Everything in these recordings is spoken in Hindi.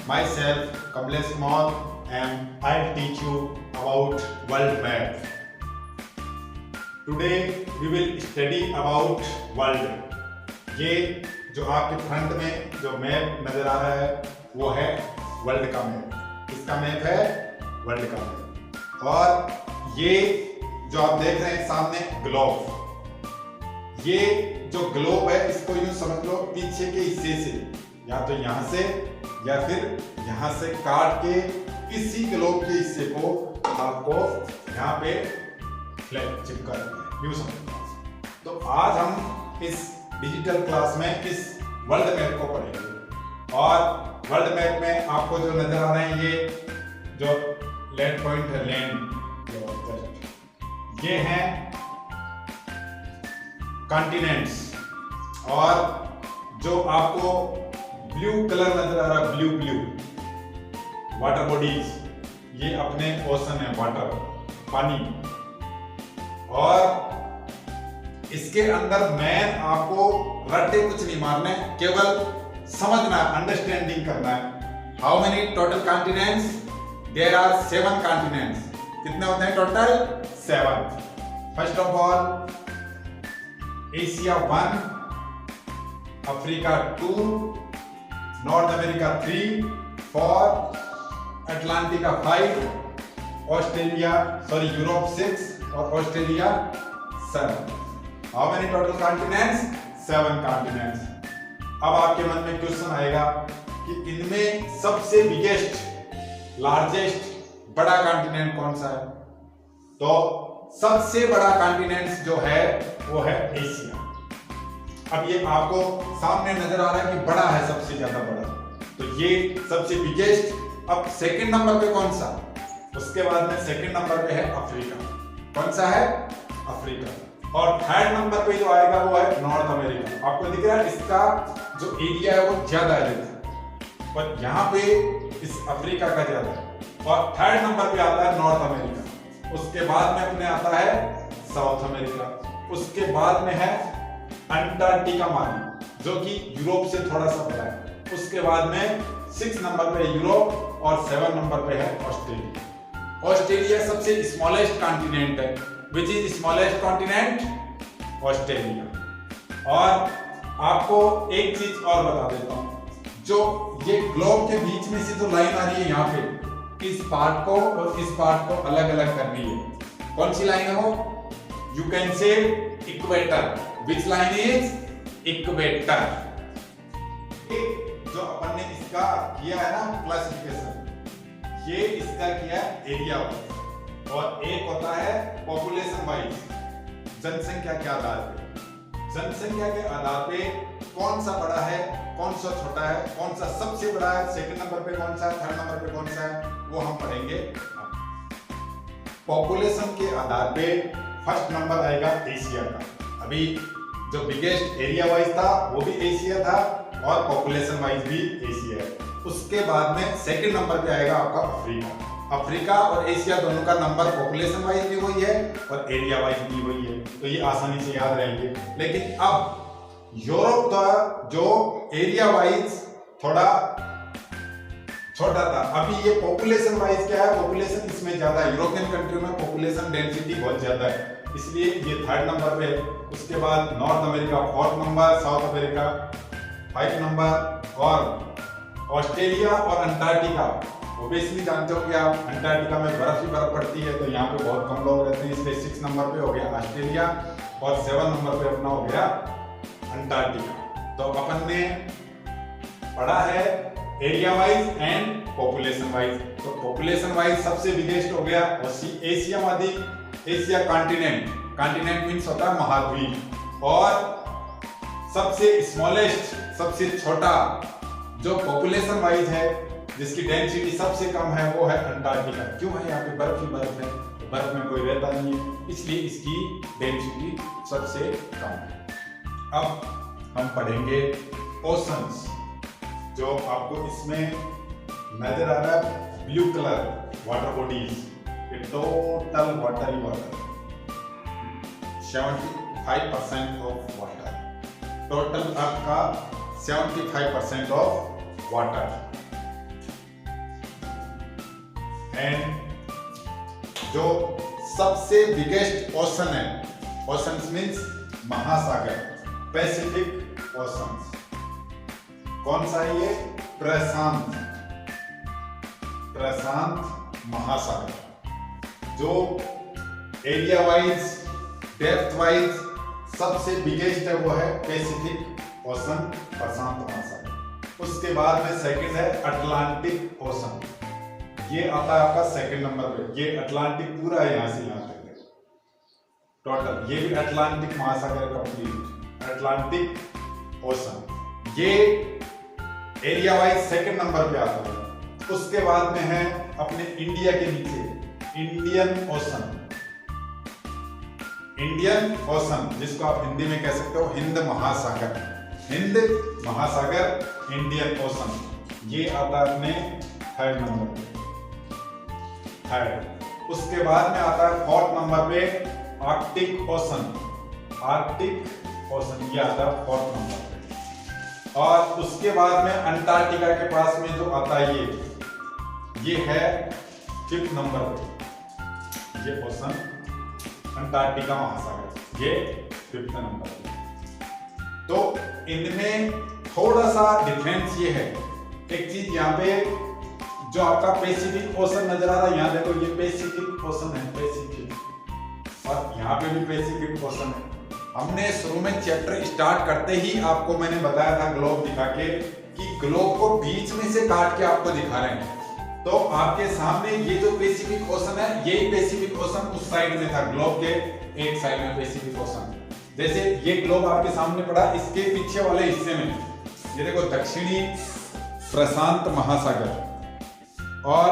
myself Kamlesh Kumar and I'll teach you about world map. Today we will study about world. ये जो आपके फ्रंट में जो मैप नजर आ रहा है वो है वर्ल्ड का मैप। इसका मैप है वर्ल्ड का मैप। और ये जो आप देख रहे हैं सामने ग्लोब, ये जो ग्लोब है इसको यूं समझ लो पीछे के हिस्से से या तो यहां से या फिर यहां से काट के किसी ग्लोब के हिस्से को आपको यहाँ पे फ्लैट चिपका देना है, यूं समझ। तो आज हम इस डिजिटल क्लास में इस वर्ल्ड मैप को पढ़ेंगे और वर्ल्ड मैप में आपको जो नजर आ रहे हैं ये जो लैंड पॉइंट है, लैंड ये हैं कॉन्टिनेंट्स। और जो आपको ब्लू कलर नजर आ रहा है, ब्लू वाटर बॉडीज, ये अपने ओशन है, वाटर पानी। और इसके अंदर मैन आपको रट्टे कुछ नहीं मारने, केवल समझना है, अंडरस्टैंडिंग करना है। How many total continents? There are 7 continents. कितने होते हैं total? 7। First of all Asia 1, Africa 2, North America 3, 4, Antarctica 5, Australia Europe 6 और Australia 7। How many total continents? 7 continents. अब आपके मन में क्वेश्चन आएगा कि इनमें सबसे बिगेस्ट लार्जेस्ट बड़ा कॉन्टिनेंट कौन सा है? तो सबसे बड़ा कॉन्टिनेंट जो है वो है एशिया। अब ये आपको सामने नजर आ रहा है कि बड़ा है, सबसे ज्यादा बड़ा, तो ये सबसे बिगेस्ट। अब सेकंड नंबर पे कौन सा? उसके बाद में सेकंड नंबर पे है अफ्रीका। कौन सा है? अफ्रीका। और थर्ड नंबर पे जो आएगा वो है नॉर्थ अमेरिका। आपको दिख रहा है इसका जो एरिया है वो ज्यादा है, और यहाँ पे इस अफ्रीका का ज्यादा है। और थर्ड नंबर पे आता है नॉर्थ अमेरिका। उसके बाद में अपने आता है साउथ अमेरिका। उसके बाद में है अंटार्कटिका मानी, जो कि यूरोप से थोड़ा सा बड़ा है। उसके बाद में 6 नंबर पे यूरोप और 7 नंबर पे है ऑस्ट्रेलिया। ऑस्ट्रेलिया सबसे स्मॉलेस्ट कॉन्टिनेंट है। Which is smallest continent? Australia. और आपको एक चीज और बता देता हूं, जो ये ग्लोब के बीच में से जो लाइन आ रही है यहाँ पे, इस पार्ट को और इस पार्ट को अलग अलग करनी है। कौन सी लाइन है वो? You can say equator. Which line is? Equator. जो अपन ने इसका किया है ना क्लासिफिकेशन, ये इसका किया एरिया वाइज, और एक होता है पॉपुलेशन वाइज, जनसंख्या के आधार पे। जनसंख्या के आधार पे कौन सा बड़ा है, कौन सा छोटा है, कौन सा सबसे बड़ा है, सेकंड नंबर पे कौन सा है, थर्ड नंबर पे कौन सा है, वो हम पढ़ेंगे। पॉपुलेशन के आधार पे फर्स्ट नंबर आएगा एशिया का। अभी जो बिगेस्ट एरिया वाइज था वो भी एशिया था और पॉपुलेशन वाइज भी एशिया है। उसके बाद में सेकंड नंबर पे आएगा आपका अफ्रीका। अफ्रीका और एशिया दोनों का नंबर पॉपुलेशन वाइज भी वही है और एरिया वाइज भी वही है, तो ये आसानी से याद रहेंगे। लेकिन अब यूरोप था जो एरिया वाइज थोड़ा छोटा था, अभी ये पॉपुलेशन वाइज क्या है, पॉपुलेशन इसमें ज्यादा है। यूरोपियन कंट्री में पॉपुलेशन डेंसिटी बहुत ज्यादा है, इसलिए ये थर्ड नंबर पे है। उसके बाद north America 4th number, south America 5th number, और ऑस्ट्रेलिया और अंटार्कटिका, ओबियसली जानते होंगे आप, अंटार्कटिका में बर्फ ही बर्फ पड़ती है, तो यहाँ पे बहुत कम लोग रहते हैं, इसलिए 6 नंबर पे हो गया ऑस्ट्रेलिया और 7 नंबर पे अपना हो गया अंटार्कटिका। तो अपन ने पढ़ा है area wise and population wise. तो पॉपुलेशन वाइज सबसे बिगेस्ट हो गया एशिया महाद्वीप, एशिया कॉन्टिनेंट। कॉन्टिनेंट मीन्स होता है महाद्वीप। और सबसे स्मॉलेस्ट, सबसे छोटा जो पॉपुलेशन वाइज है, जिसकी डेंसिटी सबसे कम है, वो है अंटार्कटिका। क्यों है? यहाँ पे बर्फ ही बर्फ है, तो बर्फ में कोई रहता नहीं है, इसलिए इसकी डेंसिटी सबसे कम है। अब हम पढ़ेंगे ओशंस। जो आपको इसमें नजर आ रहा है ब्लू कलर वाटर बॉडीज, ये टोटल वाटर ही water, 75% of water. Total earth का 75% ऑफ वाटर। एंड जो सबसे बिगेस्ट ओशन है, ओशंस मीन्स महासागर, पैसिफिक ओशंस, कौन सा है ये? प्रशांत महासागर। जो एरिया वाइज, डेप्थ वाइज सबसे बिगेस्ट है वो है पैसिफिक ओशन, प्रशांत महासागर। उसके बाद में सेकंड है अटलांटिक ओशन, ये आता है आपका सेकंड नंबर पे। ये अटलांटिक पूरा है, यहां से यहां तक टोटल, ये भी अटलांटिक महासागर कंप्लीट, अटलांटिक ओशन। ये एरिया वाइज सेकंड नंबर पे आता है। उसके बाद में है अपने इंडिया के नीचे इंडियन ओशन, इंडियन ओशन जिसको आप हिंदी में कह सकते हो हिंद महासागर, हिंद महासागर, इंडियन ओशन, ये आता है अपने थर्ड नंबर पे, थर्ड। उसके बाद में आता है फोर्थ नंबर पे आर्कटिक ओशन, आर्कटिक ओशन ये आता है फोर्थ नंबर पे। और उसके बाद में अंटार्कटिका के पास में जो आता है ये है फिफ्थ नंबर पे, ये ओशन अंटार्कटिका महासागर, ये फिफ्थ नंबर पे। तो इनमें थोड़ा सा डिफरेंस ये है, एक चीज यहाँ पे जो आपका पैसिफिक ओशन नजर आ रहा है, यहाँ देखो ये पैसिफिक ओशन है, पैसिफिक, और यहाँ पे भी पैसिफिक ओशन है। हमने शुरू में चैप्टर स्टार्ट करते ही आपको मैंने बताया था ग्लोब दिखा के कि ग्लोब को बीच में से काट के आपको दिखा रहे हैं। तो आपके सामने ये जो पैसिफिक ओशन है, यही पैसिफिक ओशन उस साइड में था, ग्लोब के एक साइड में पैसिफिक ओशन। जैसे ये ग्लोब आपके सामने पड़ा, इसके पीछे वाले हिस्से में ये देखो दक्षिणी प्रशांत महासागर, और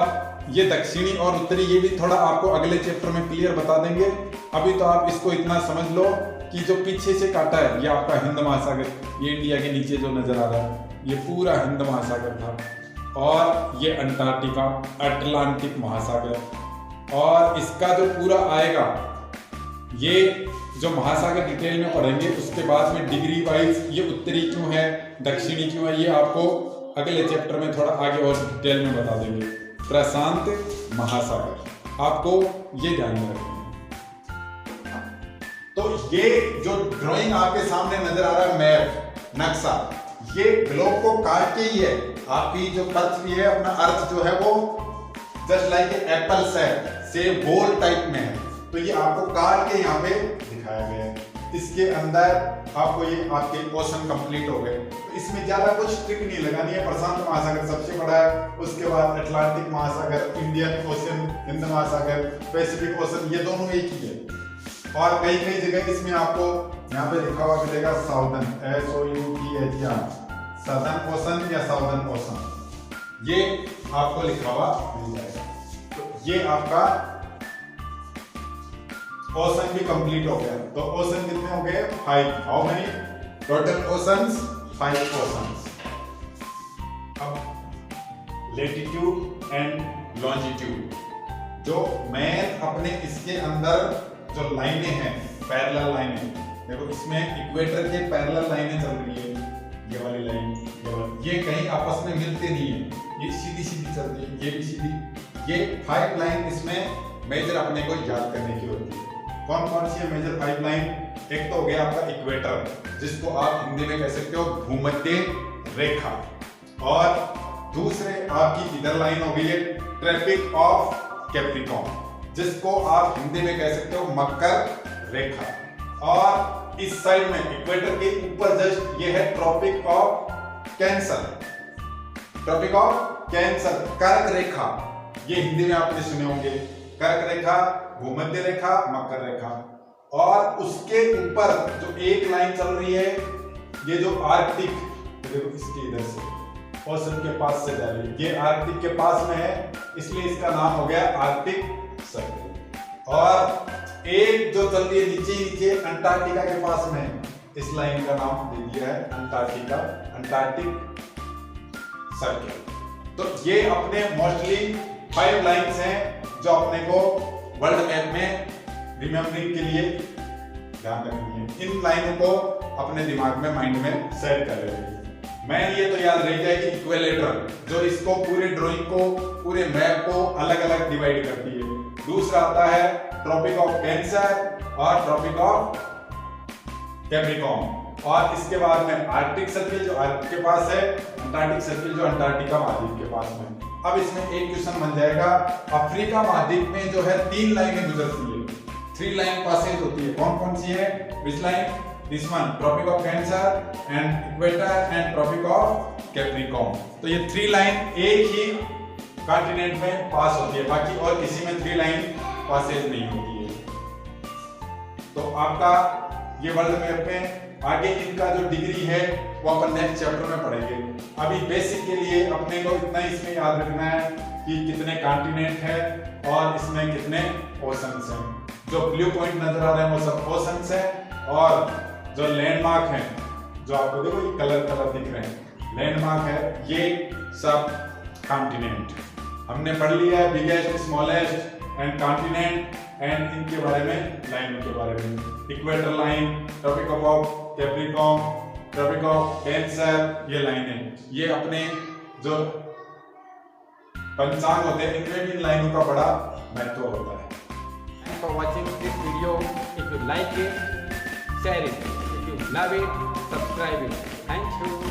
ये दक्षिणी और उत्तरी, ये भी थोड़ा आपको अगले चैप्टर में क्लियर बता देंगे। अभी तो आप इसको इतना समझ लो कि जो पीछे से काटा है ये आपका हिंद महासागर, ये इंडिया के नीचे जो नजर आ रहा है ये पूरा हिंद महासागर था, और ये अंटार्कटिका अटलांटिक महासागर। और इसका जो पूरा आएगा, ये जो महासागर डिटेल में पढ़ेंगे, उसके बाद में डिग्री वाइज ये उत्तरी क्यों है, दक्षिणी क्यों है, ये आपको अगले चैप्टर में थोड़ा आगे और डिटेल में बता देंगे। प्रशांत महासागर, आपको ये ध्यान में रखना है। तो ये जो ड्राइंग आपके सामने नजर आ रहा है, मैप, नक्शा, ये ग्लोब को काट के ही है। आपकी जो पृथ्वी है, अपना अर्थ जो है वो जस्ट लाइक एप्पल से गोल टाइप में है, तो ये आपको काट के यहाँ पे दिखाया गया है। इसके अंदर आपको ये आपके ओशन कंप्लीट हो गए। तो इसमें ज्यादा कुछ ट्रिक नहीं लगानी है। प्रशांत महासागर सबसे बड़ा है, उसके बाद अटलांटिक महासागर, इंडियन ओशन, हिंद महासागर, पैसिफिक ओशन, ये दोनों एक ही है। और कई कई जगह इसमें आपको यहाँ पे लिखा हुआ मिलेगा साउदर्न, SOUTHERN, सदर्न ओशन या साउदर्न ओशन, ये आपको लिखा हुआ मिल जाएगा। तो ये आपका ओशन भी कंप्लीट हो गया। तो ओशन कितने हो गए? 5। How many total oceans? 5 oceans. अब लेटीट्यूड एंड लॉन्जिट्यूड, जो मेन अपने इसके अंदर जो लाइनें हैं, पैरेलल लाइनें, देखो इसमें इक्वेटर के पैरेलल लाइनें चल रही है, ये वाली लाइन, ये कहीं आपस में मिलते नहीं है, ये सीधी सीधी चलती है, ये भी सीधी। ये 5 लाइन इसमें मेजर अपने को याद करने की होती है। कौन कौन सी है मेजर 5 लाइन? एक तो हो गया आपका इक्वेटर, जिसको आप हिंदी में कह सकते हो भूमध्य रेखा, और दूसरे आपकी इधर लाइन हो गई है ट्रॉपिक ऑफ कैप्रिकॉर्न, जिसको आप हिंदी में कह सकते हो मकर रेखा। और इस साइड में इक्वेटर के ऊपर जस्ट ये है Tropic of Cancer, Tropic of Cancer, कर्क रेखा, ये हिंदी में आपने सुने होंगे, कर्क रेखा, भूमध्य रेखा, मकर रेखा। और उसके ऊपर जो एक लाइन चल रही है, ये जो आर्कटिक, देखो इसके इधर से ओशन के पास से जा रही है, ये आर्कटिक के पास में है, इसलिए इसका नाम हो गया आर्कटिक सर्कल। और एक जो चल रही है नीचे नीचे अंटार्कटिका के पास में, इस लाइन का नाम दे दिया है अंटार्कटिका, अंटार्कटिक सर्कल। तो ये अपने मोस्टली 5 लाइंस हैं जो अपने को वर्ल्ड मैप में रिमेम्बरिंग के लिए ध्यान रखनी है। इन लाइनों को अपने दिमाग में, माइंड में सेट कर रहे हैं। मेन ये तो याद रह जाएगी इक्वेलेटर, जो इसको पूरे ड्राइंग को, पूरे मैप को अलग अलग डिवाइड करती है। दूसरा आता है ट्रॉपिक ऑफ कैंसर और ट्रॉपिक ऑफ कैप्रिकॉर्न, और इसके बाद में आर्कटिक सर्किल जो आर्कटिक के पास है, अंटार्कटिक सर्किल जो अंटार्कटिका महाद्वीप के पास में। अब इसमें एक क्वेश्चन बन जाएगा, अफ्रीका महाद्वीप में जो है 3 लाइनें गुजरती है, 3 लाइन पासेज होती है, कौन कौन सी है? Which line? This one, Tropic of Cancer and equator and Tropic of Capricorn. तो ये 3 लाइन एक ही कॉन्टिनेंट में पास होती है, बाकी और किसी में 3 लाइन पासेज नहीं होती है। तो आपका ये वर्ल्ड मैप में आगे इनका जो डिग्री है वो अपन नेक्स्ट चैप्टर में पढ़ेंगे। अभी बेसिक के लिए अपने को इतना इसमें याद रखना है कि कितने कॉन्टिनेंट है और इसमें कितने ओशंस हैं। जो ब्लू पॉइंट नजर आ रहे हैं वो सब ओशंस हैं, और जो लैंडमार्क हैं, जो आपको देखो ये कलर दिख रहे हैं, लैंडमार्क है, ये सब कॉन्टिनेंट हमने पढ़ लिया है। Biggest, smallest and continent and इनके बारे में, लाइनों के बारे में, equator line, Tropic of Capricorn, Tropic of Cancer, ये लाइनें, ये अपने जो पंचांग होते हैं इनमें भी इन लाइनों का बड़ा महत्व होता है। Thanks for watching this video. If you like it, share it. If you love it, subscribe it. Thank you.